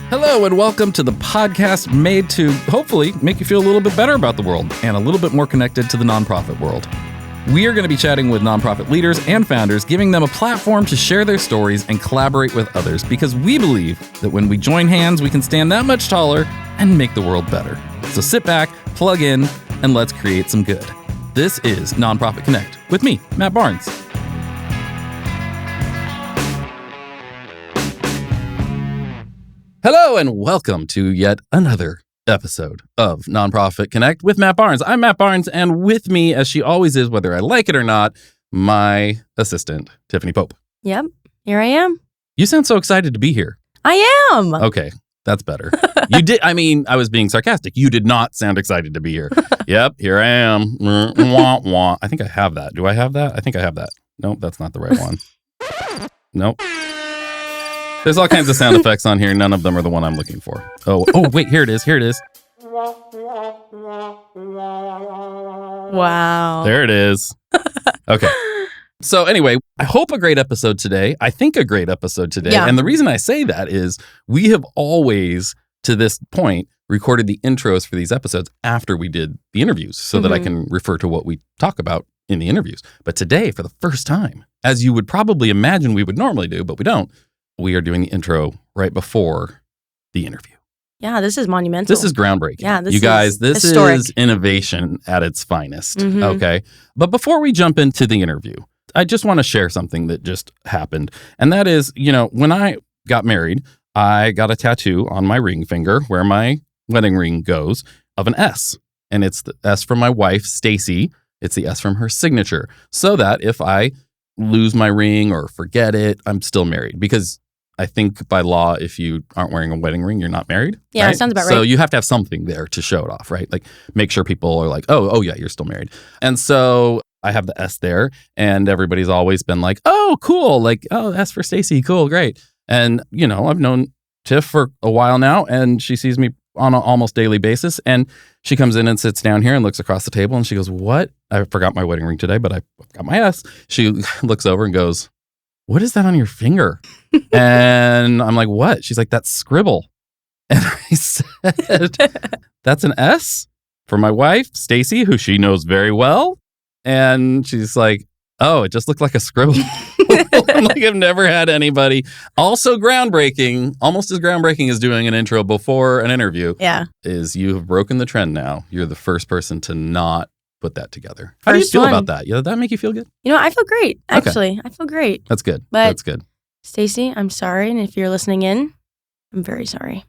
Hello and welcome to the podcast made to hopefully make you feel a little bit better about the world and a little bit more connected to the nonprofit world. We are going to be chatting with nonprofit leaders and founders, giving them a platform to share their stories and collaborate with others because we believe that when we join hands, we can stand that much taller and make the world better. So sit back, plug in, and let's create some good. This is Nonprofit Connect with me, Matt Barnes. Hello and welcome to yet another episode of Nonprofit Connect with Matt Barnes. I'm Matt Barnes, and with me, as she always is, whether I like it or not, my assistant, Tiffany Pope. Yep, here I am. You sound so excited to be here. I am. Okay, that's better. You did. I mean, I was being sarcastic. You did not sound excited to be here. Yep, here I am. Wah, wah. I think I have that. Do I have that? I think I have that. Nope, that's not the right one. Nope. There's all kinds of sound effects on here. None of them are the one I'm looking for. Oh, wait, here it is. Here it is. Wow. There it is. Okay. So anyway, I hope a great episode today. I think a great episode today. Yeah. And the reason I say that is we have always, to this point, recorded the intros for these episodes after we did the interviews so that I can refer to what we talk about in the interviews. But today, for the first time, as you would probably imagine we would normally do, but we don't, we are doing the intro right before the interview. Yeah, this is monumental. This is groundbreaking. Yeah, you guys, this historic. is innovation at its finest. Okay. But before we jump into the interview, I just want to share something that just happened. And that is, when I got married, I got a tattoo on my ring finger where my wedding ring goes of an S. And it's the S from my wife, Stacy. It's the S from her signature. So that if I lose my ring or forget it, I'm still married. Because I think by law, if you aren't wearing a wedding ring, you're not married. Yeah, right? That sounds about right. So you have to have something there to show it off, right? Like make sure people are like, oh yeah, you're still married. And so I have the S there, and everybody's always been like, oh, cool. Like, oh, S for Stacy. Cool, great. And, I've known Tiff for a while now, and she sees me on an almost daily basis. And she comes in and sits down here and looks across the table, and she goes, what? I forgot my wedding ring today, but I got my S. She looks over and goes, what is that on your finger? And I'm like, what? She's like, that's scribble. And I said, that's an S for my wife, Stacy, who she knows very well. And she's like, oh, it just looked like a scribble. I'm like, I've never had anybody. Also groundbreaking, almost as groundbreaking as doing an intro before an interview. Yeah. Is you have broken the trend now. You're the first person to not put that together. How do you feel about that? Did that make you feel good? I feel great. Actually, okay. I feel great. That's good. But that's good. Stacy, I'm sorry. And if you're listening in, I'm very sorry.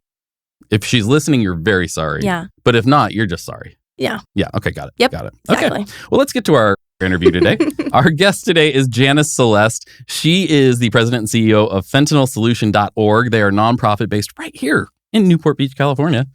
If she's listening, you're very sorry. Yeah. But if not, you're just sorry. Yeah. Yeah. Okay. Got it. Yep. Got it. Exactly. Okay. Well, let's get to our interview today. Our guest today is Janice Celeste. She is the president and CEO of FentanylSolution.org. They are a nonprofit based right here in Newport Beach, California.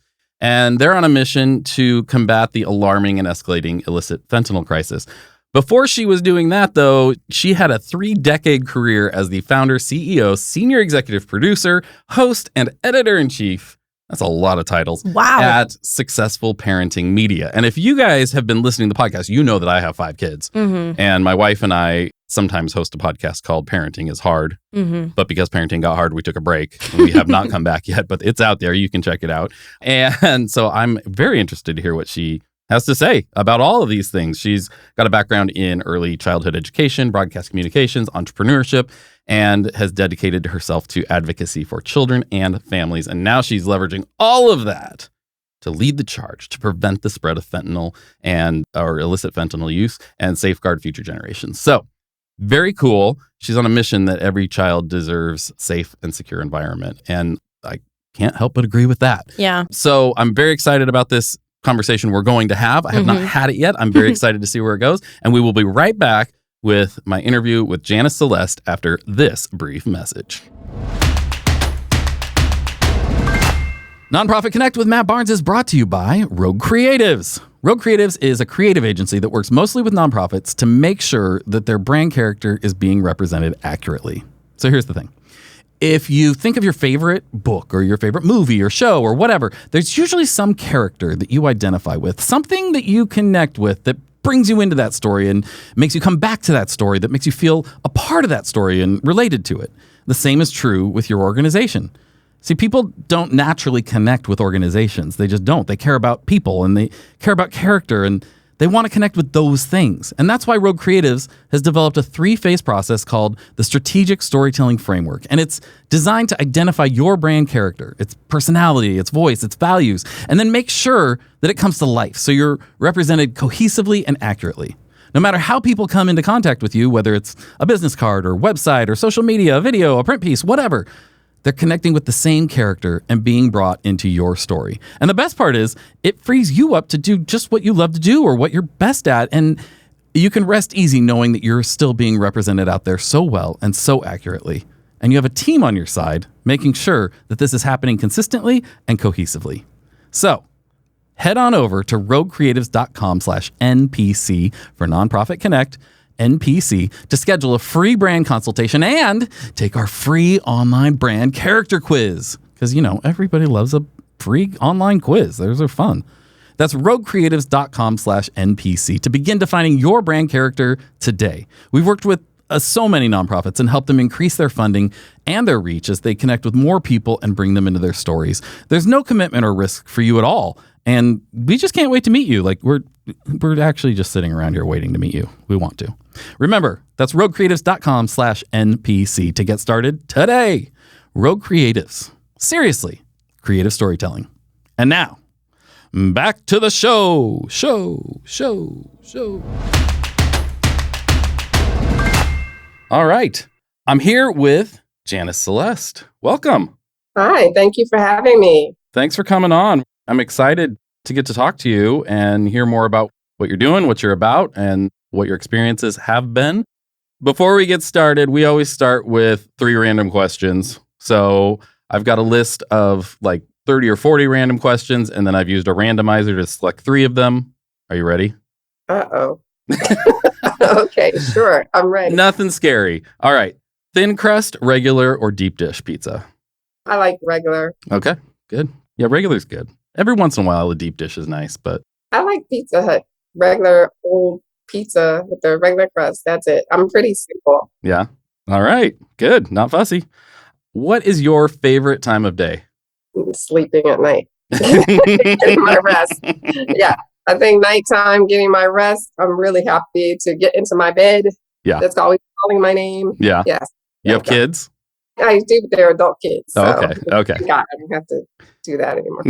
And they're on a mission to combat the alarming and escalating illicit fentanyl crisis. Before she was doing that, though, she had a 3-decade career as the founder, CEO, senior executive producer, host, and editor-in-chief. That's a lot of titles. Wow. At Successful Parenting Media. And if you guys have been listening to the podcast, you know that I have 5 kids. And my wife and I sometimes host a podcast called Parenting is Hard. But because parenting got hard, we took a break. We have not come back yet, but it's out there. You can check it out. And so I'm very interested to hear what she has to say about all of these things. She's got a background in early childhood education, broadcast communications, entrepreneurship, and has dedicated herself to advocacy for children and families. And now she's leveraging all of that to lead the charge to prevent the spread of fentanyl or illicit fentanyl use and safeguard future generations. So very cool. She's on a mission that every child deserves safe and secure environment. And I can't help but agree with that. Yeah. So I'm very excited about this conversation we're going to have. I have not had it yet. I'm very excited to see where it goes. And we will be right back with my interview with Janice Celeste after this brief message. Nonprofit Connect with Matt Barnes is brought to you by Rogue Creatives. Rogue Creatives is a creative agency that works mostly with nonprofits to make sure that their brand character is being represented accurately. So here's the thing. If you think of your favorite book or your favorite movie or show or whatever, there's usually some character that you identify with, something that you connect with that brings you into that story and makes you come back to that story, that makes you feel a part of that story and related to it. The same is true with your organization. See, people don't naturally connect with organizations. They just don't. They care about people and they care about character and they want to connect with those things. And that's why Rogue Creatives has developed a 3-phase process called the Strategic Storytelling Framework. And it's designed to identify your brand character, its personality, its voice, its values, and then make sure that it comes to life so you're represented cohesively and accurately. No matter how people come into contact with you, whether it's a business card or website or social media, a video, a print piece, whatever, they're connecting with the same character and being brought into your story. And the best part is it frees you up to do just what you love to do or what you're best at. And you can rest easy knowing that you're still being represented out there so well and so accurately. And you have a team on your side making sure that this is happening consistently and cohesively. So head on over to roguecreatives.com/NPC for Nonprofit Connect, NPC, to schedule a free brand consultation and take our free online brand character quiz. Because, everybody loves a free online quiz. Those are fun. That's roguecreatives.com/NPC to begin defining your brand character today. We've worked with so many nonprofits and helped them increase their funding and their reach as they connect with more people and bring them into their stories. There's no commitment or risk for you at all. And we just can't wait to meet you. We're actually just sitting around here waiting to meet you. We want to. Remember, that's roguecreatives.com/NPC to get started today. Rogue Creatives. Seriously, creative storytelling. And now, back to the show. All right. I'm here with Janice Celeste. Welcome. Hi, thank you for having me. Thanks for coming on. I'm excited to get to talk to you and hear more about what you're doing, what you're about, and what your experiences have been. Before we get started, we always start with 3 random questions. So I've got a list of 30 or 40 random questions, and then I've used a randomizer to select 3 of them. Are you ready? Uh-oh. Okay, sure. I'm ready. Nothing scary. All right. Thin crust, regular, or deep dish pizza? I like regular. Okay, good. Yeah, regular's good. Every once in a while, a deep dish is nice, but... I like Pizza Hut. Regular old pizza with the regular crust. That's it. I'm pretty simple. Yeah. All right. Good. Not fussy. What is your favorite time of day? Sleeping at night. Getting my rest. Yeah. I think nighttime, getting my rest. I'm really happy to get into my bed. Yeah. That's always calling my name. Yeah. Yes. You have kids? I do, but they're adult kids. So Okay. God, I don't have to do that anymore.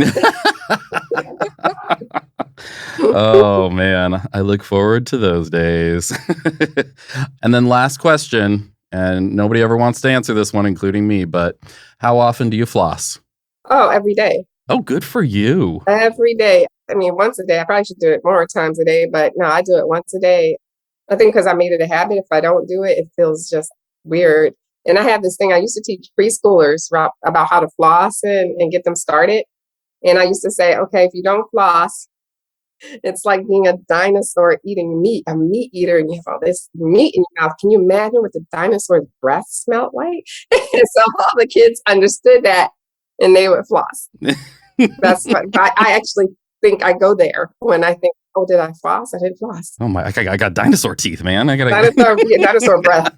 Oh, man. I look forward to those days. And then last question, and nobody ever wants to answer this one, including me, but how often do you floss? Oh, every day. Oh, good for you. Every day. I mean, once a day. I probably should do it more times a day, but no, I do it once a day. I think because I made it a habit. If I don't do it, it feels just weird. And I have this thing, I used to teach preschoolers about how to floss and get them started. And I used to say, okay, if you don't floss, it's like being a dinosaur eating meat, a meat eater, and you have all this meat in your mouth. Can you imagine what the dinosaur's breath smelled like? And so all the kids understood that and they would floss. That's what I actually think I go there when I think, oh, did I floss? I didn't floss. Oh my, I got dinosaur teeth, man. I got dinosaur breath.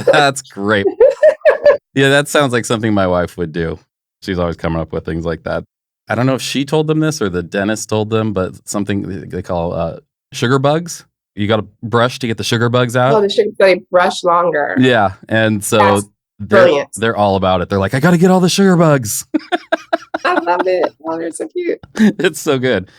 That's great. Yeah, that sounds like something my wife would do. She's always coming up with things like that. I don't know if she told them this or the dentist told them, but something they call sugar bugs. You got to brush to get the sugar bugs out. Oh, they brush longer. Yeah, and so they're all about it. They're like, I got to get all the sugar bugs. I love it. Oh, they're so cute. It's so good.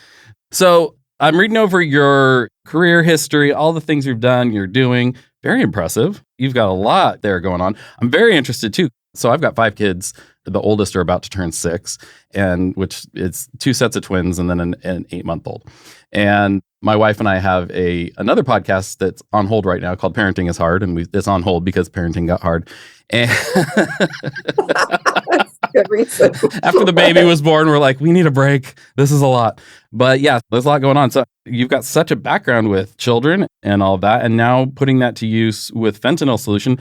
So I'm reading over your career history, all the things you've done, you're doing. Very impressive. You've got a lot there going on. I'm very interested too. So I've got 5 kids. The oldest are about to turn 6, and which it's 2 sets of twins and then an 8-month-old. And my wife and I have another podcast that's on hold right now called Parenting is Hard, and it's on hold because parenting got hard. And good reason. After the baby was born, we're like, we need a break. This is a lot. But yeah, there's a lot going on. So you've got such a background with children and all of that, and now putting that to use with Fentanyl solution.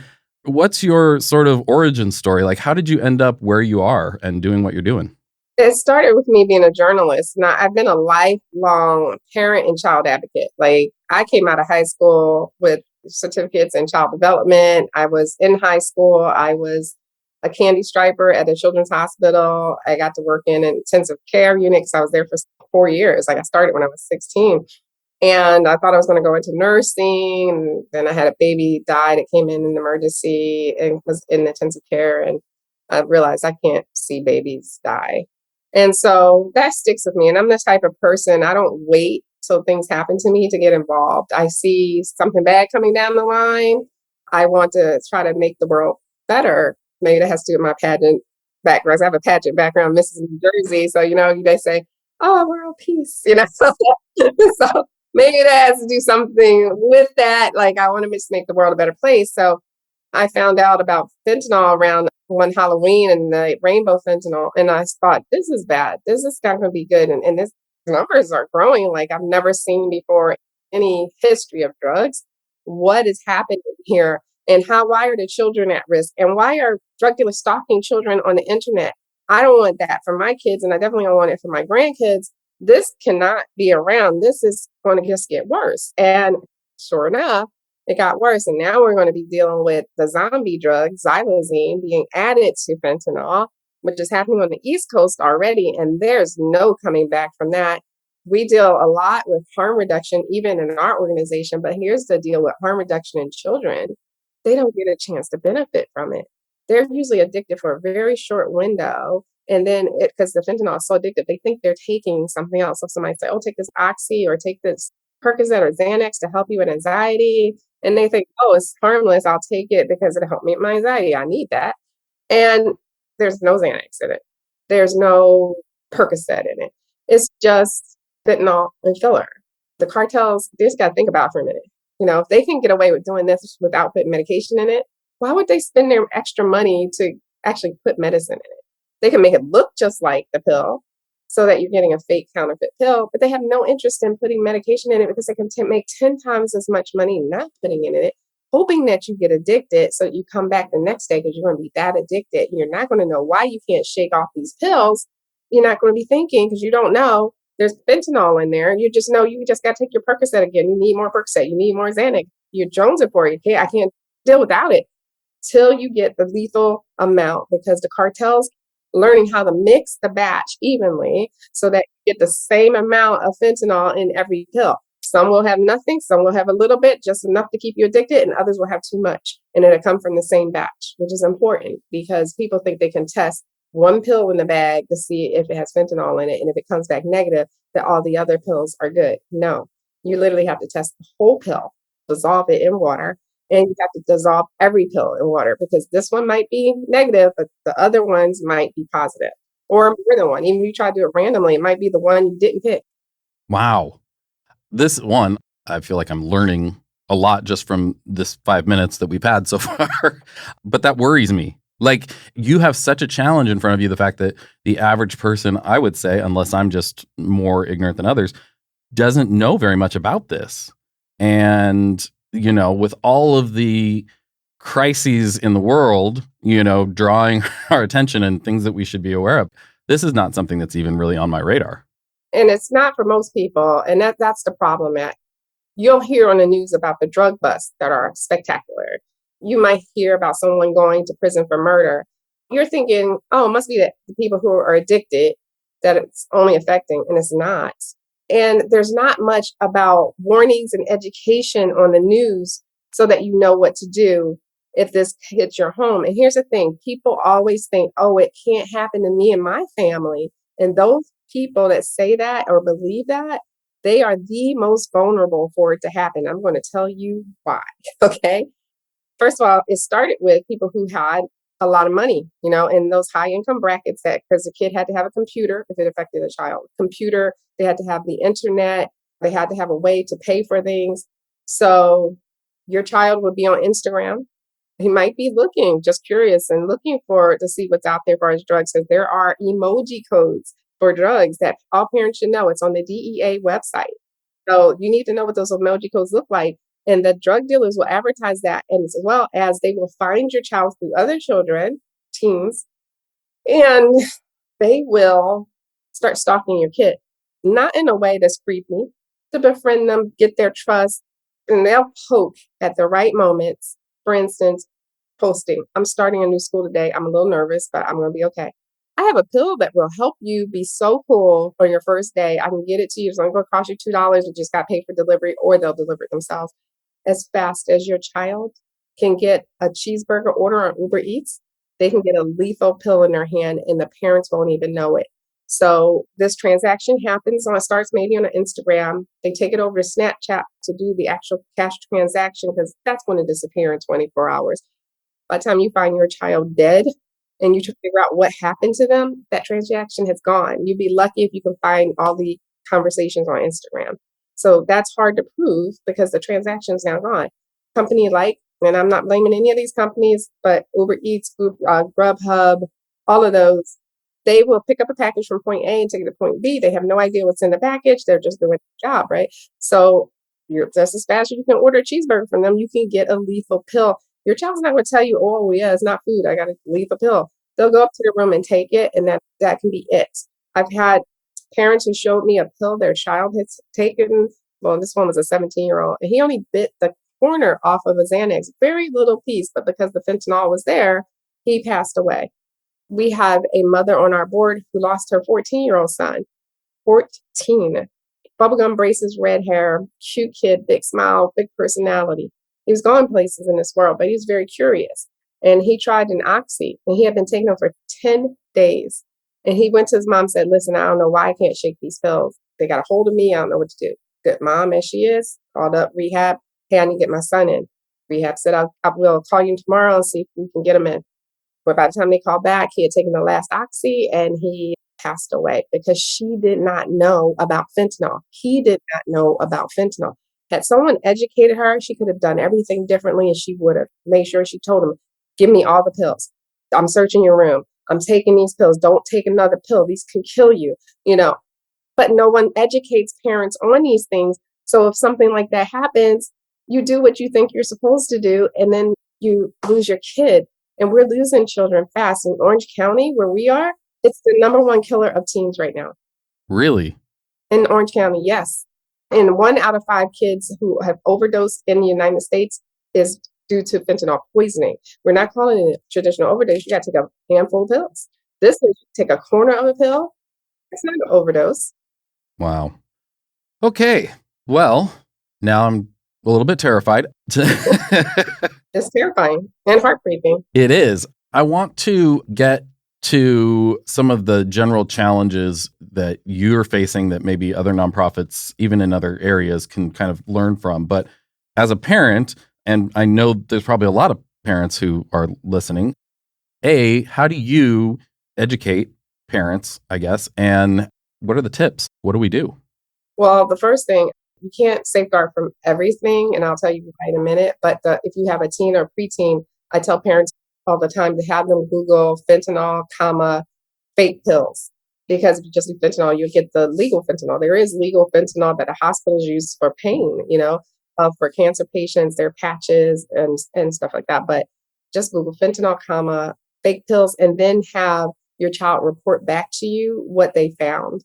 What's your sort of origin story? Like, how did you end up where you are and doing what you're doing? It started with me being a journalist. Now, I've been a lifelong parent and child advocate. Like, I came out of high school with certificates in child development. I was in high school. I was a candy striper at a children's hospital. I got to work in an intensive care unit because I was there for 4 years. Like I started when I was 16. And I thought I was going to go into nursing. And then I had a baby die that came in an emergency and was in intensive care. And I realized I can't see babies die. And so that sticks with me. And I'm the type of person, I don't wait till things happen to me to get involved. I see something bad coming down the line. I want to try to make the world better. Maybe that has to do with my pageant background. I have a pageant background, Mrs. New Jersey. So, they say, oh, world peace, so maybe that has to do something with that. Like I want to just make the world a better place. So I found out about fentanyl around one Halloween and the rainbow fentanyl. And I thought, this is bad. This is not going to be good. And this numbers are growing like I've never seen before in any history of drugs. What is happening here? And why are the children at risk? And why are drug dealers stalking children on the internet? I don't want that for my kids. And I definitely don't want it for my grandkids. This cannot be around. This is going to just get worse. And sure enough, it got worse. And now we're going to be dealing with the zombie drug, xylazine, being added to fentanyl, which is happening on the East Coast already. And there's no coming back from that. We deal a lot with harm reduction, even in our organization. But here's the deal with harm reduction in children. They don't get a chance to benefit from it. They're usually addicted for a very short window. And then because the fentanyl is so addictive, they think they're taking something else. So somebody say, oh, take this Oxy or take this Percocet or Xanax to help you with anxiety. And they think, oh, it's harmless. I'll take it because it'll help me with my anxiety. I need that. And there's no Xanax in it. There's no Percocet in it. It's just fentanyl and filler. The cartels, they just got to think about it for a minute. If they can get away with doing this without putting medication in it, why would they spend their extra money to actually put medicine in it? They can make it look just like the pill so that you're getting a fake counterfeit pill, but they have no interest in putting medication in it because they can make 10 times as much money not putting it in it, hoping that you get addicted so you come back the next day because you're going to be that addicted. You're not going to know why you can't shake off these pills. You're not going to be thinking because you don't know there's fentanyl in there. You just know you just got to take your Percocet again. You need more Percocet. You need more Xanax. You're jonesing for it. I can't deal without it till you get the lethal amount because the cartels learning how to mix the batch evenly so that you get the same amount of fentanyl in every pill. Some will have nothing, some will have a little bit, just enough to keep you addicted, and others will have too much. And it'll come from the same batch, which is important because people think they can test one pill in the bag to see if it has fentanyl in it. And if it comes back negative, that all the other pills are good. No, you literally have to test the whole pill, dissolve it in water, and you have to dissolve every pill in water because this one might be negative, but the other ones might be positive or more than one. Even if you try to do it randomly, it might be the one you didn't pick. Wow. This one, I feel like I'm learning a lot just from this 5 minutes that we've had so far. But that worries me. Like you have such a challenge in front of you. The fact that the average person, I would say, unless I'm just more ignorant than others, doesn't know very much about this. And with all of the crises in the world, drawing our attention and things that we should be aware of, this is not something that's even really on my radar. And it's not for most people. And that's the problem. You'll hear on the news about the drug busts that are spectacular. You might hear about someone going to prison for murder. You're thinking, oh, it must be the people who are addicted that it's only affecting, and it's not. And there's not much about warnings and education on the news so that you know what to do if this hits your home. And here's the thing, people always think, oh, it can't happen to me and my family. And those people that say that or believe that, they are the most vulnerable for it to happen. I'm going to tell you why. Okay. First of all, it started with people who had a lot of money, in those high income brackets that because the kid had to have a computer if it affected a child. Computer, they had to have the internet, they had to have a way to pay for things. So your child would be on Instagram. He might be looking, just curious and looking to see what's out there for his drugs. Because there are emoji codes for drugs that all parents should know. It's on the DEA website. So you need to know what those emoji codes look like. And the drug dealers will advertise that, and as well as they will find your child through other children, teens, and they will start stalking your kid. Not in a way that's creepy, to befriend them, get their trust, and they'll poke at the right moments. For instance, posting. I'm starting a new school today. I'm a little nervous, but I'm going to be okay. I have a pill that will help you be so cool on your first day. I can get it to you. It's only going to cost you $2. It just got paid for delivery, or they'll deliver it themselves as fast as your child can get a cheeseburger order on Uber Eats. They can get a lethal pill in their hand and the parents won't even know it. So this transaction happens it starts maybe on an Instagram. They take it over to Snapchat to do the actual cash transaction because that's going to disappear in 24 hours. By the time you find your child dead and you try to figure out what happened to them, that transaction has gone. You'd be lucky if you can find all the conversations on Instagram. So that's hard to prove because the transaction is now gone. Company like, and I'm not blaming any of these companies, but Uber Eats, Grubhub, all of those, they will pick up a package from point A and take it to point B. They have no idea what's in the package. They're just doing their job, right? So you're just as fast as you can order a cheeseburger from them, you can get a lethal pill. Your child's not going to tell you, oh, yeah, it's not food. I got to lethal pill. They'll go up to the room and take it, and that can be it. I've had parents who showed me a pill their child had taken. Well, this one was a 17-year-old, and he only bit the corner off of a Xanax, very little piece, but because the fentanyl was there, he passed away. We have a mother on our board who lost her 14-year-old son. 14. Bubblegum braces, red hair, cute kid, big smile, big personality. He was going places in this world, but he was very curious. And he tried an oxy, and he had been taking it for 10 days. And he went to his mom and said, listen, I don't know why I can't shake these pills. They got a hold of me. I don't know what to do. Good mom, as she is, called up rehab. Hey, I need to get my son in. Rehab said, I will call you tomorrow and see if we can get him in. But by the time they called back, he had taken the last oxy and he passed away because she did not know about fentanyl. He did not know about fentanyl. Had someone educated her, she could have done everything differently and she would have made sure she told him, give me all the pills. I'm searching your room. I'm taking these pills. Don't take another pill. These can kill you, But no one educates parents on these things. So if something like that happens, you do what you think you're supposed to do, and then you lose your kid. And we're losing children fast. In Orange County, where we are, it's the number one killer of teens right now. Really? In Orange County, yes. And 1 out of 5 kids who have overdosed in the United States is due to fentanyl poisoning. We're not calling it a traditional overdose. You got to take a handful of pills. This is take a corner of a pill. It's not an overdose. Wow. Okay. Well, now I'm a little bit terrified. It's terrifying and heartbreaking. It is. I want to get to some of the general challenges that you're facing that maybe other nonprofits, even in other areas, can kind of learn from. But as a parent, and I know there's probably a lot of parents who are listening, how do you educate parents, I guess, and what are the tips? What do we do? Well, the first thing, you can't safeguard from everything, and I'll tell you why in a minute. But if you have a teen or preteen, I tell parents all the time to have them Google fentanyl, fake pills. Because if you just do fentanyl, you get the legal fentanyl. There is legal fentanyl that the hospitals use for pain, for cancer patients, their patches and stuff like that. But just Google fentanyl, fake pills, and then have your child report back to you what they found.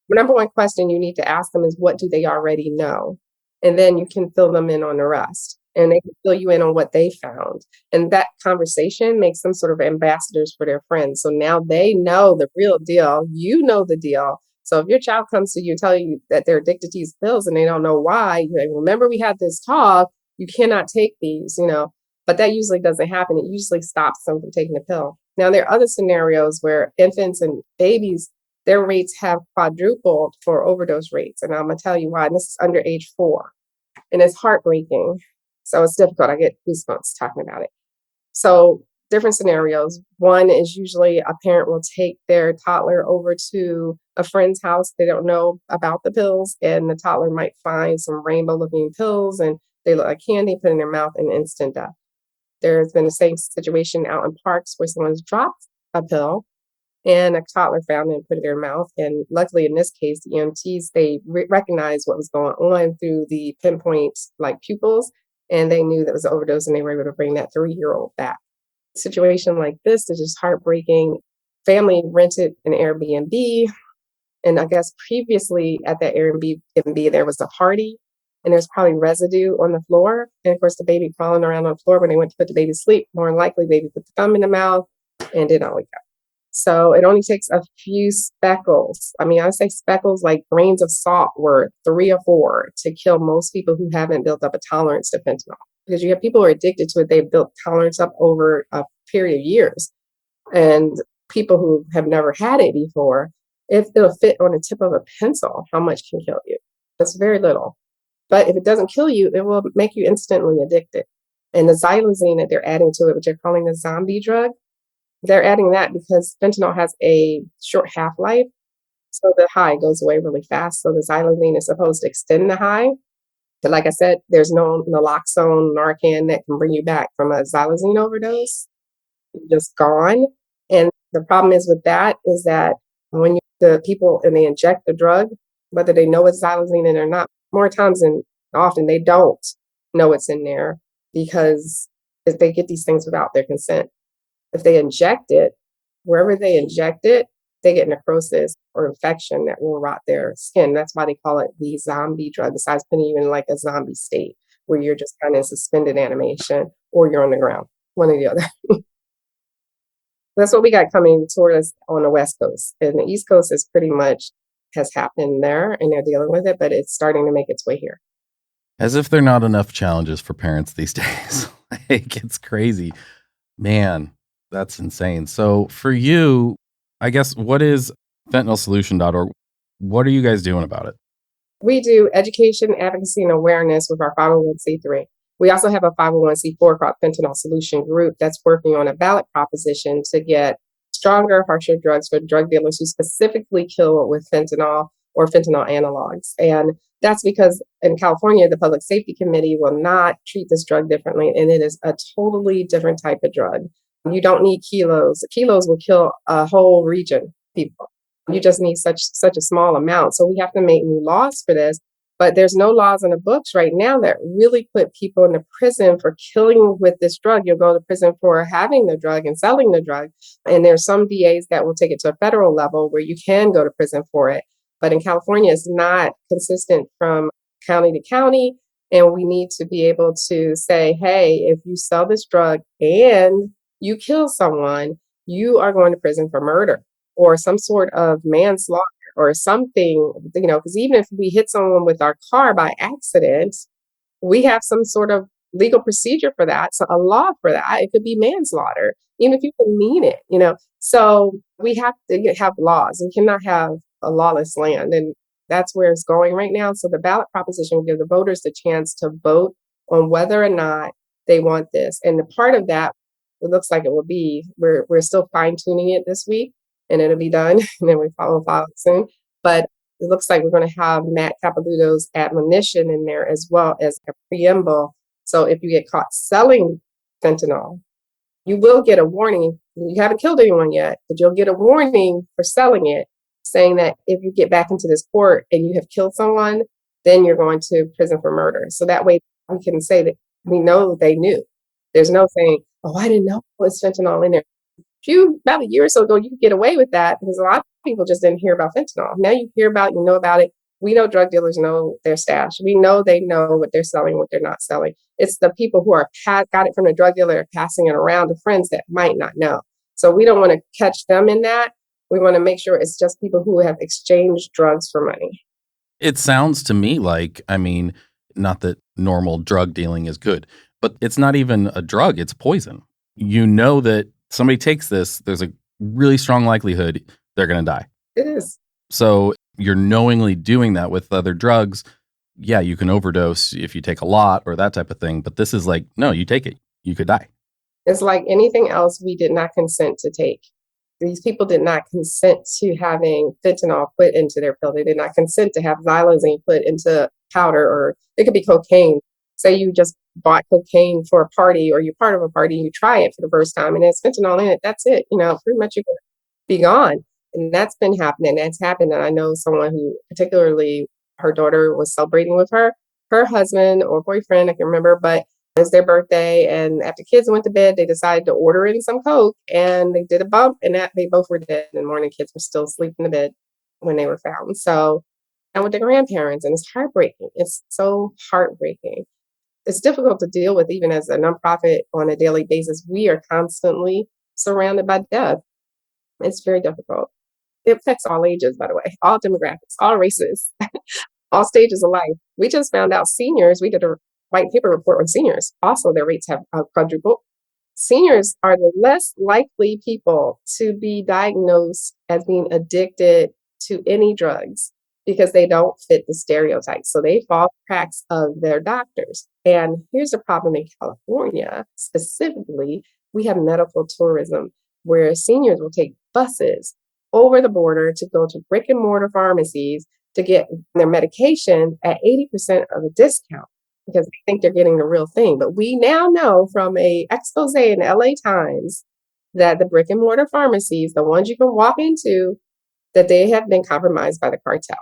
The number one question you need to ask them is, what do they already know? And then you can fill them in on the rest. And they can fill you in on what they found. And that conversation makes them sort of ambassadors for their friends. So now they know the real deal. You know the deal. So if your child comes to you and tell you that they're addicted to these pills and they don't know why, you're like, remember we had this talk, you cannot take these, But that usually doesn't happen. It usually stops them from taking the pill. Now, there are other scenarios where infants and babies, their rates have quadrupled for overdose rates. And I'm going to tell you why. And this is under age 4. And it's heartbreaking. So it's difficult. I get goosebumps talking about it. So different scenarios. One is usually a parent will take their toddler over to a friend's house. They don't know about the pills. And the toddler might find some rainbow looking pills and they look like candy, put in their mouth, and instant death. There's been the same situation out in parks where someone's dropped a pill and a toddler found it and put it in their mouth. And luckily, in this case, the EMTs, they recognized what was going on through the pinpoint pupils, and they knew that it was an overdose, and they were able to bring that 3-year-old back. A situation like this is just heartbreaking. Family rented an Airbnb, and I guess previously at that Airbnb, there was a party, and there's probably residue on the floor. And of course, the baby crawling around on the floor when they went to put the baby to sleep, more than likely, baby put the thumb in the mouth and did not wake up. So it only takes a few speckles. I mean, I say speckles like grains of salt worth 3 or 4 to kill most people who haven't built up a tolerance to fentanyl. Because you have people who are addicted to it, they've built tolerance up over a period of years. And people who have never had it before, if it'll fit on the tip of a pencil, how much can kill you? That's very little. But if it doesn't kill you, it will make you instantly addicted. And the xylazine that they're adding to it, which they're calling the zombie drug, they're adding that because fentanyl has a short half-life. So the high goes away really fast. So the xylazine is supposed to extend the high. But like I said, there's no naloxone, Narcan that can bring you back from a xylazine overdose. You're just gone. And the problem is with that is that when the people and they inject the drug, whether they know it's xylazine in or not, more times than often they don't know it's in there because if they get these things without their consent. If they inject it, wherever they inject it, they get necrosis or infection that will rot their skin. That's why they call it the zombie drug, besides putting you in like a zombie state where you're just kind of suspended animation or you're on the ground, one or the other. That's what we got coming toward us on the West Coast. And the East Coast is pretty much has happened there and they're dealing with it, but it's starting to make its way here. As if there are not enough challenges for parents these days. Like, it's crazy. Man, that's insane. So for you, I guess, what is fentanylsolution.org? What are you guys doing about it? We do education, advocacy, and awareness with our 501c3. We also have a 501c4 called Fentanyl Solution Group that's working on a ballot proposition to get stronger, harsher drugs for drug dealers who specifically kill with fentanyl or fentanyl analogs. And that's because in California, the Public Safety Committee will not treat this drug differently, and it is a totally different type of drug. You don't need kilos. Kilos will kill a whole region, people. You just need such a small amount. So we have to make new laws for this. But there's no laws in the books right now that really put people in the prison for killing with this drug. You'll go to prison for having the drug and selling the drug. And there's some DAs that will take it to a federal level where you can go to prison for it. But in California, it's not consistent from county to county. And we need to be able to say, hey, if you sell this drug and you kill someone, you are going to prison for murder or some sort of manslaughter or something, because even if we hit someone with our car by accident, we have some sort of legal procedure for that. So a law for that, it could be manslaughter, even if you can mean it. So we have to have laws. We cannot have a lawless land. And that's where it's going right now. So the ballot proposition will give the voters the chance to vote on whether or not they want this. And the part of that, it looks like it will be, we're still fine tuning it this week and it'll be done. And then we file it soon. But it looks like we're going to have Matt Capilouto's admonition in there as well as a preamble. So if you get caught selling fentanyl, you will get a warning. You haven't killed anyone yet, but you'll get a warning for selling it, saying that if you get back into this court and you have killed someone, then you're going to prison for murder. So that way we can say that we know they knew. There's no saying, oh, I didn't know it was fentanyl in there. About a year or so ago, you could get away with that because a lot of people just didn't hear about fentanyl. Now you hear about, you know about it. We know drug dealers know their stash. We know they know what they're selling, what they're not selling. It's the people who are got it from the drug dealer passing it around to friends that might not know. So we don't want to catch them in that. We want to make sure it's just people who have exchanged drugs for money. It sounds to me like, not that normal drug dealing is good, but it's not even a drug, it's poison. You know that somebody takes this, there's a really strong likelihood they're going to die. It is. So you're knowingly doing that with other drugs. Yeah, you can overdose if you take a lot or that type of thing. But this is like, no, you take it, you could die. It's like anything else we did not consent to take. These people did not consent to having fentanyl put into their pill. They did not consent to have xylazine put into powder, or it could be cocaine. Say you just bought cocaine for a party or you're part of a party, you try it for the first time and there's fentanyl in it. That's it. Pretty much you're going to be gone. And that's been happening. That's happened. And I know someone who particularly her daughter was celebrating with her husband or boyfriend, I can remember, but it was their birthday. And after kids went to bed, they decided to order in some Coke and they did a bump and that they both were dead. And the morning kids were still asleep in the bed when they were found. So and with the grandparents, and it's heartbreaking. It's so heartbreaking. It's difficult to deal with even as a nonprofit on a daily basis. We are constantly surrounded by death. It's very difficult. It affects all ages, by the way, all demographics, all races, all stages of life. We just found out seniors, we did a white paper report on seniors. Also, their rates have quadrupled. Seniors are the less likely people to be diagnosed as being addicted to any drugs because they don't fit the stereotypes. So they fall cracks of their doctors. And here's the problem in California specifically, we have medical tourism where seniors will take buses over the border to go to brick and mortar pharmacies to get their medication at 80% of a discount because they think they're getting the real thing. But we now know from a expose in the LA Times that the brick and mortar pharmacies, the ones you can walk into, that they have been compromised by the cartel.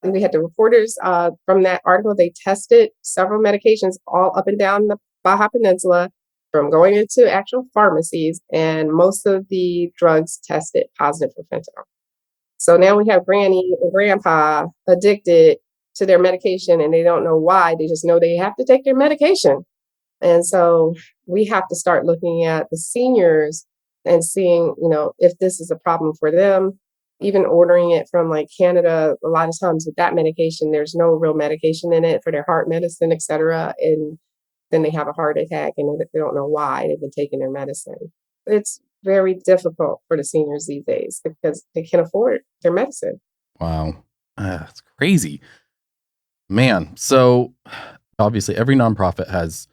And we had the reporters from that article, they tested several medications all up and down the Baja Peninsula from going into actual pharmacies, and most of the drugs tested positive for fentanyl. So now we have granny and grandpa addicted to their medication and they don't know why. They just know they have to take their medication. And so we have to start looking at the seniors and seeing, if this is a problem for them, even ordering it from like Canada. A lot of times with that medication, there's no real medication in it for their heart medicine, et cetera. And then they have a heart attack and they don't know why they've been taking their medicine. It's very difficult for the seniors these days because they can't afford their medicine. Wow. That's crazy. Man. So obviously every nonprofit has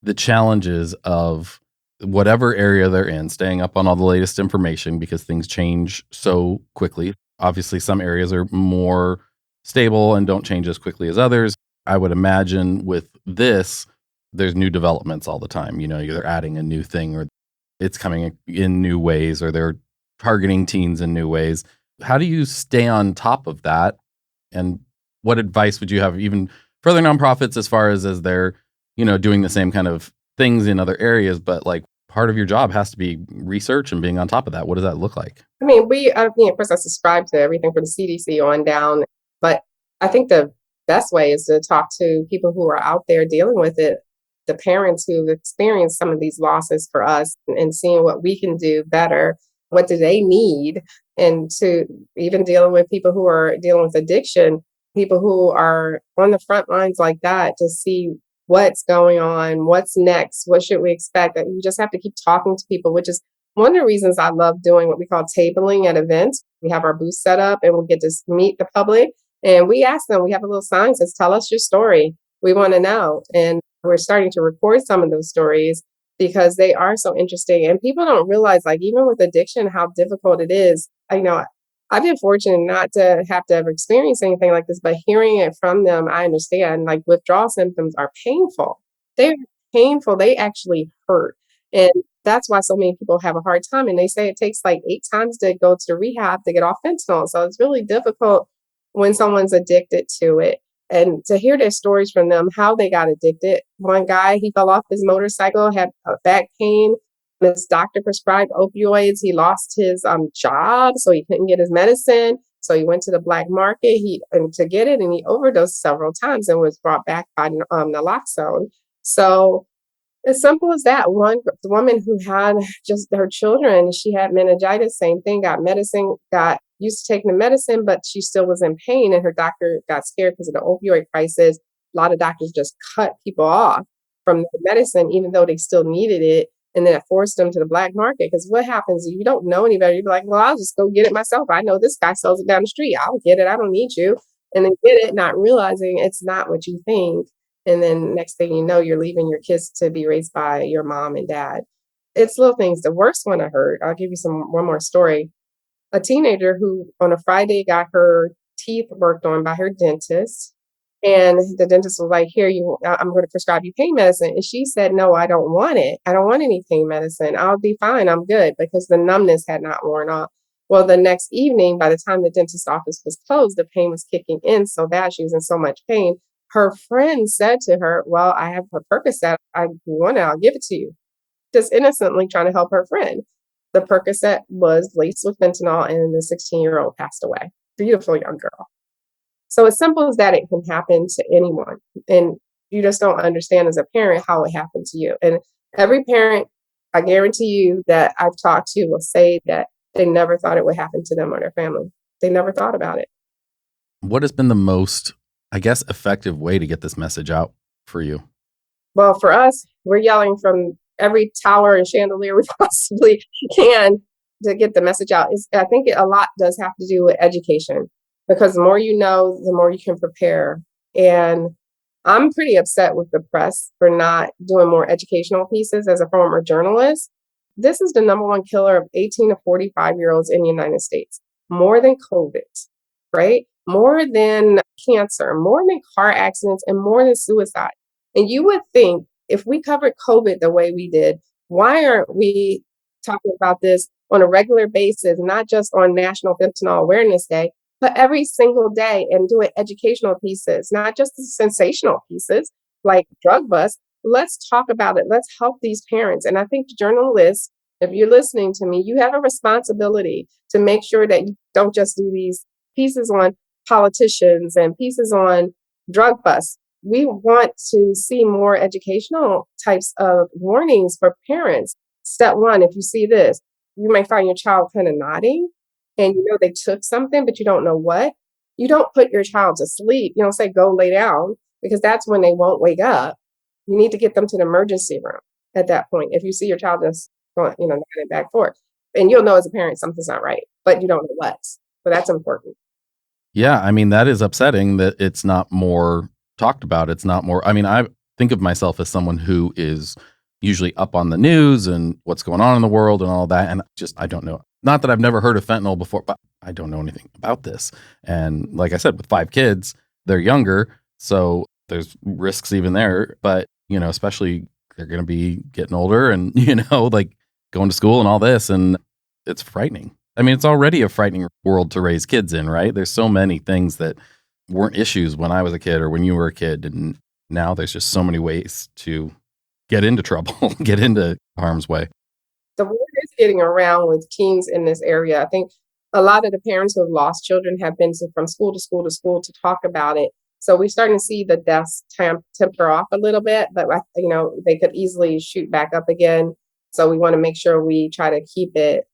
the challenges of whatever area they're in, staying up on all the latest information because things change so quickly. Obviously, some areas are more stable and don't change as quickly as others. I would imagine with this, there's new developments all the time. They're adding a new thing or it's coming in new ways or they're targeting teens in new ways. How do you stay on top of that? And what advice would you have even for other nonprofits as far as they're, doing the same kind of things in other areas, but like part of your job has to be research and being on top of that. What does that look like? I mean, of course, I subscribe to everything from the CDC on down, but I think the best way is to talk to people who are out there dealing with it, the parents who've experienced some of these losses for us and seeing what we can do better. What do they need? And to even dealing with people who are dealing with addiction, people who are on the front lines like that to see what's going on, what's next, what should we expect. That you just have to keep talking to people, which is one of the reasons I love doing what we call tabling at events. We have our booth set up and we get to meet the public and we ask them, we have a little sign that says, tell us your story. We want to know. And we're starting to record some of those stories because they are so interesting. And people don't realize, like, even with addiction, how difficult it is. I've been fortunate not to have experienced anything like this, but hearing it from them, I understand, like, withdrawal symptoms are painful. They're painful. They actually hurt. And that's why so many people have a hard time. And they say it takes like 8 times to go to rehab to get off fentanyl. So it's really difficult when someone's addicted to it. And to hear their stories from them, how they got addicted. One guy, he fell off his motorcycle, had back pain. His doctor prescribed opioids. He lost his job, so he couldn't get his medicine. So he went to the black market to get it, and he overdosed several times and was brought back by naloxone. So as simple as that. One woman who had just her children, she had meningitis, same thing, got medicine, got used to taking the medicine, but she still was in pain. And her doctor got scared because of the opioid crisis. A lot of doctors just cut people off from the medicine, even though they still needed it. And then it forced them to the black market. Because what happens if you don't know any better? You'd be like, well, I'll just go get it myself. I know this guy sells it down the street. I'll get it. I don't need you. And then get it, not realizing it's not what you think. And then next thing you know, you're leaving your kids to be raised by your mom and dad. It's little things. The worst one I heard, I'll give you one more story. A teenager who on a Friday got her teeth worked on by her dentist. And the dentist was like, here, I'm going to prescribe you pain medicine. And she said, no, I don't want it. I don't want any pain medicine. I'll be fine. I'm good, because the numbness had not worn off. Well, the next evening, by the time the dentist's office was closed, the pain was kicking in so bad. She was in so much pain. Her friend said to her, well, I have a Percocet. If you want it, I'll give it to you. Just innocently trying to help her friend. The Percocet was laced with fentanyl and the 16-year-old passed away. Beautiful young girl. So as simple as that, it can happen to anyone. And you just don't understand as a parent how it happened to you. And every parent, I guarantee you that I've talked to will say that they never thought it would happen to them or their family. They never thought about it. What has been the most, I guess, effective way to get this message out for you? Well, for us, we're yelling from every tower and chandelier we possibly can to get the message out. I think a lot does have to do with education, because the more you know, the more you can prepare. And I'm pretty upset with the press for not doing more educational pieces as a former journalist. This is the number one killer of 18 to 45-year-olds in the United States, more than COVID, right? More than cancer, more than car accidents, and more than suicide. And you would think if we covered COVID the way we did, why aren't we talking about this on a regular basis, not just on National Fentanyl Awareness Day, but every single day, and doing educational pieces, not just the sensational pieces like drug bust. Let's talk about it. Let's help these parents. And I think journalists, if you're listening to me, you have a responsibility to make sure that you don't just do these pieces on politicians and pieces on drug busts. We want to see more educational types of warnings for parents. Step one, if you see this, you may find your child kind of nodding and you know they took something, but you don't know what. You don't put your child to sleep. You don't say, go lay down, because that's when they won't wake up. You need to get them to the emergency room at that point. If you see your child just going, nodding back forth, and you'll know as a parent something's not right, but you don't know what. So that's important. Yeah, I mean, that is upsetting that it's not more talked about. It's not more, I mean, I think of myself as someone who is usually up on the news and what's going on in the world and all that. And I don't know. Not that I've never heard of fentanyl before, but I don't know anything about this. And like I said, with 5 kids, they're younger. So there's risks even there. But, especially they're going to be getting older and, like going to school and all this. And it's frightening. I mean, it's already a frightening world to raise kids in, right? There's so many things that weren't issues when I was a kid or when you were a kid. And now there's just so many ways to get into trouble, get into harm's way. The word is getting around with teens in this area. I think a lot of the parents who have lost children have been from school to school to school to talk about it. So we're starting to see the deaths temper off a little bit, but they could easily shoot back up again. So we want to make sure we try to keep it,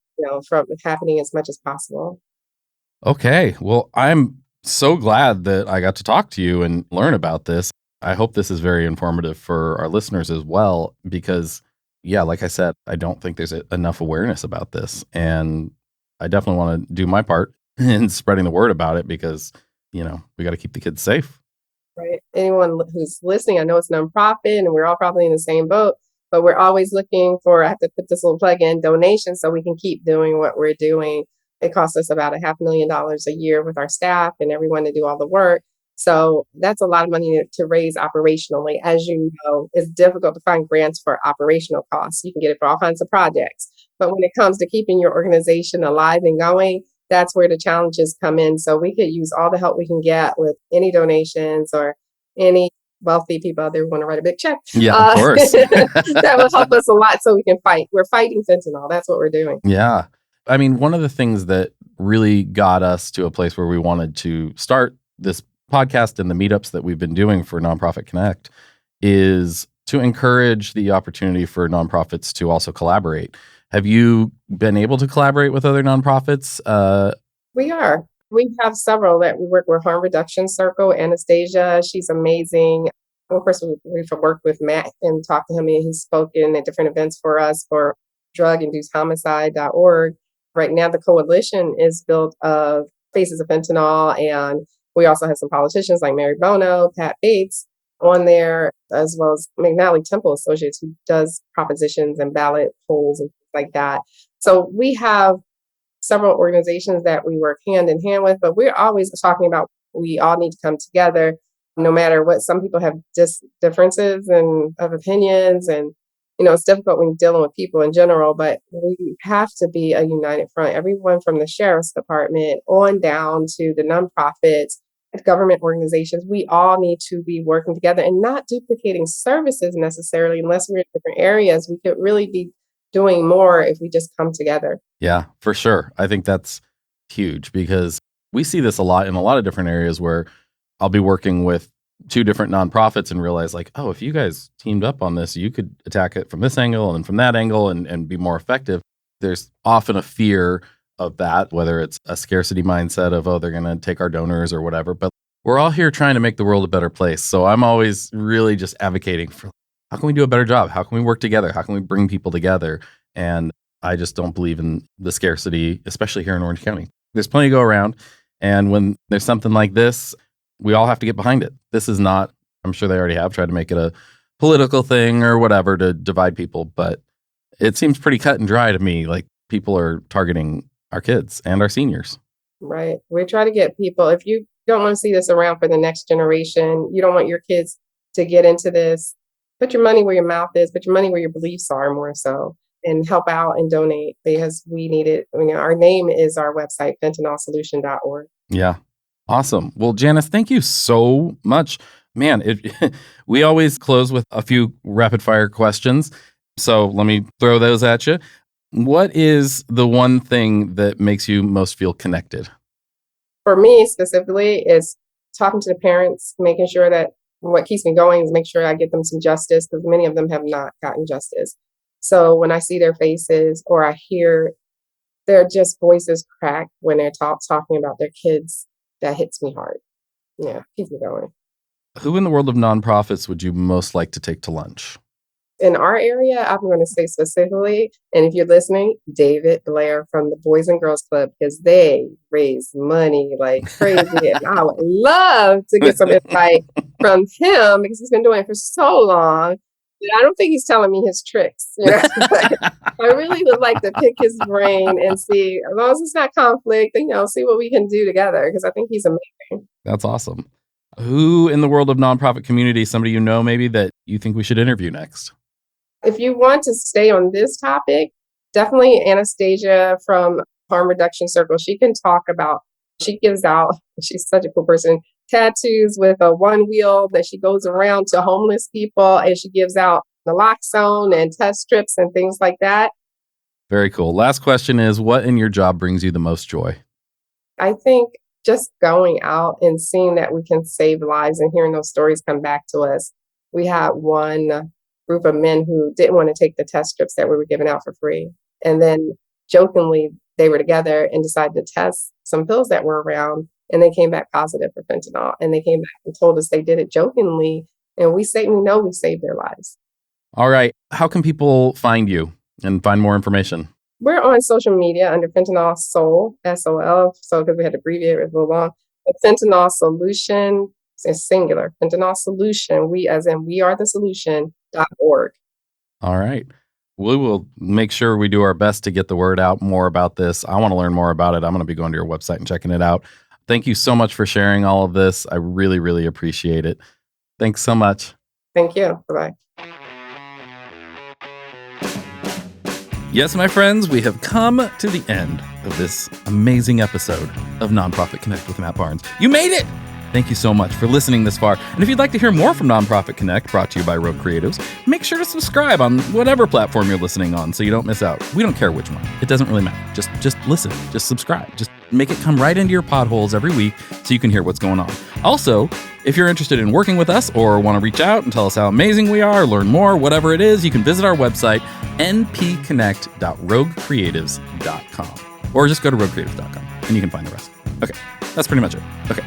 from happening as much as possible. Okay. Well, I'm so glad that I got to talk to you and learn about this. I hope this is very informative for our listeners as well, because, yeah, like I said, I don't think there's enough awareness about this. And I definitely want to do my part in spreading the word about it because, we got to keep the kids safe. Right. Anyone who's listening, I know it's nonprofit and we're all probably in the same boat, but we're always looking for, I have to put this little plug in, donations so we can keep doing what we're doing. It costs us about $500,000 a year with our staff and everyone to do all the work. So that's a lot of money to raise operationally. As you know, it's difficult to find grants for operational costs. You can get it for all kinds of projects. But when it comes to keeping your organization alive and going, that's where the challenges come in. So we could use all the help we can get with any donations or any wealthy people out there who want to write a big check. Yeah, of course. That will help us a lot so we can fight. We're fighting fentanyl. That's what we're doing. Yeah. I mean, one of the things that really got us to a place where we wanted to start this podcast and the meetups that we've been doing for Nonprofit Connect is to encourage the opportunity for nonprofits to also collaborate. Have you been able to collaborate with other nonprofits? We are. We have several that we work with. Harm Reduction Circle, Anastasia, she's amazing. Of course, we've worked with Matt and talked to him, and he's spoken at different events for us for druginducedhomicide.org. Right now, the coalition is built of Faces of Fentanyl, and we also have some politicians like Mary Bono, Pat Bates on there, as well as McNally Temple Associates, who does propositions and ballot polls and things like that. So we have several organizations that we work hand in hand with, but we're always talking about we all need to come together, no matter what. Some people have differences and of opinions, and it's difficult when you're dealing with people in general, but we have to be a united front. Everyone from the sheriff's department on down to the nonprofits, government organizations, we all need to be working together and not duplicating services necessarily unless we're in different areas. We could really be doing more if we just come together. Yeah, for sure. I think that's huge because we see this a lot in a lot of different areas where I'll be working with two different nonprofits and realize like, oh, if you guys teamed up on this, you could attack it from this angle and from that angle and be more effective. There's often a fear of that, whether it's a scarcity mindset of, oh, they're going to take our donors or whatever. But we're all here trying to make the world a better place. So I'm always really just advocating for how can we do a better job? How can we work together? How can we bring people together? And I just don't believe in the scarcity, especially here in Orange County. There's plenty to go around. And when there's something like this, we all have to get behind it. This is not, I'm sure they already have tried to make it a political thing or whatever to divide people, but it seems pretty cut and dry to me. Like people are targeting our kids and our seniors. Right. We try to get people, if you don't want to see this around for the next generation, you don't want your kids to get into this, put your money where your mouth is, put your money where your beliefs are more so, and help out and donate because we need it. I mean, our name is our website, fentanylsolution.org. Yeah. Awesome. Well, Janice, thank you so much. Man, we always close with a few rapid fire questions. So let me throw those at you. What is the one thing that makes you most feel connected? For me specifically is talking to the parents, making sure that what keeps me going is make sure I get them some justice because many of them have not gotten justice. So when I see their faces or I hear their just voices crack when they're talking about their kids, that hits me hard. Yeah, keeps me going. Who in the world of nonprofits would you most like to take to lunch? In our area, I'm going to say specifically, and if you're listening, David Blair from the Boys and Girls Club, because they raise money like crazy. And I would love to get some insight from him because he's been doing it for so long. I don't think he's telling me his tricks. You know? I really would like to pick his brain and see, as long as it's not conflict, see what we can do together because I think he's amazing. That's awesome. Who in the world of nonprofit community, somebody you know maybe that you think we should interview next? If you want to stay on this topic, definitely Anastasia from Harm Reduction Circle. She can talk about, she gives out, she's such a cool person, tattoos with a one wheel that she goes around to homeless people and she gives out naloxone and test strips and things like that. Very cool. Last question is, what in your job brings you the most joy? I think just going out and seeing that we can save lives and hearing those stories come back to us. We had one group of men who didn't want to take the test strips that we were giving out for free. And then jokingly, they were together and decided to test some pills that were around and they came back positive for fentanyl. And they came back and told us they did it jokingly. And we know we saved their lives. All right. How can people find you and find more information? We're on social media under Fentanyl Sol, S-O-L, so because we had to abbreviate it a little long. But Fentanyl Solution is singular. Fentanyl Solution, we as in we are the solution.org. All right. We will make sure we do our best to get the word out more about this. I want to learn more about it. I'm going to be going to your website and checking it out. Thank you so much for sharing all of this. I really, really appreciate it. Thanks so much. Thank you. Bye-bye. Yes, my friends, we have come to the end of this amazing episode of Nonprofit Connect with Matt Barnes. You made it! Thank you so much for listening this far. And if you'd like to hear more from Nonprofit Connect, brought to you by Rogue Creatives, make sure to subscribe on whatever platform you're listening on so you don't miss out. We don't care which one. It doesn't really matter. Just listen. Just subscribe. Just make it come right into your potholes every week so you can hear what's going on. Also, if you're interested in working with us or want to reach out and tell us how amazing we are, learn more, whatever it is, you can visit our website, npconnect.roguecreatives.com. Or just go to roguecreatives.com and you can find the rest. Okay, that's pretty much it. Okay.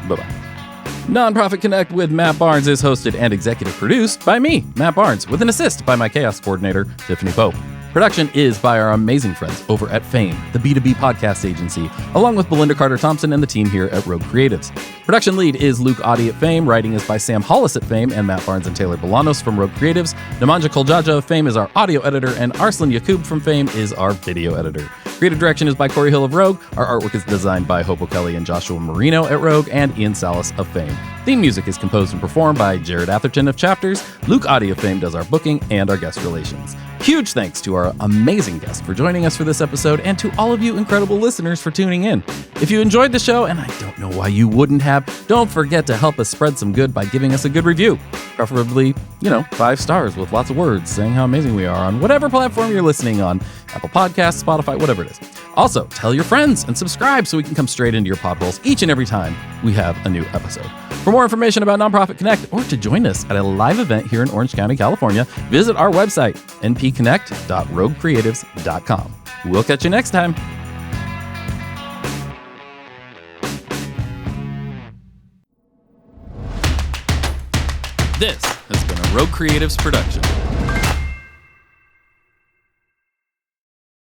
Bye-bye. Nonprofit Connect with Matt Barnes is hosted and executive produced by me, Matt Barnes, with an assist by my chaos coordinator, Tiffany Pope. Production is by our amazing friends over at Fame, the B2B podcast agency, along with Belinda Carter-Thompson and the team here at Rogue Creatives. Production lead is Luke Audi at Fame, writing is by Sam Hollis at Fame, and Matt Barnes and Taylor Bolanos from Rogue Creatives. Nemanja Koljaja of Fame is our audio editor, and Arslan Yakub from Fame is our video editor. Creative direction is by Corey Hill of Rogue. Our artwork is designed by Hopo Kelly and Joshua Marino at Rogue, and Ian Salas of Fame. Theme music is composed and performed by Jared Atherton of Chapters. Luke Audi of Fame does our booking and our guest relations. Huge thanks to our amazing guest for joining us for this episode, and to all of you incredible listeners for tuning in. If you enjoyed the show, and I don't know why you wouldn't have, don't forget to help us spread some good by giving us a good review. Preferably, 5 stars with lots of words saying how amazing we are on whatever platform you're listening on. Apple Podcasts, Spotify, whatever it is. Also, tell your friends and subscribe so we can come straight into your podholes each and every time we have a new episode. For more information about Nonprofit Connect or to join us at a live event here in Orange County, California, visit our website, npconnect.roguecreatives.com. We'll catch you next time. This has been a Rogue Creatives production.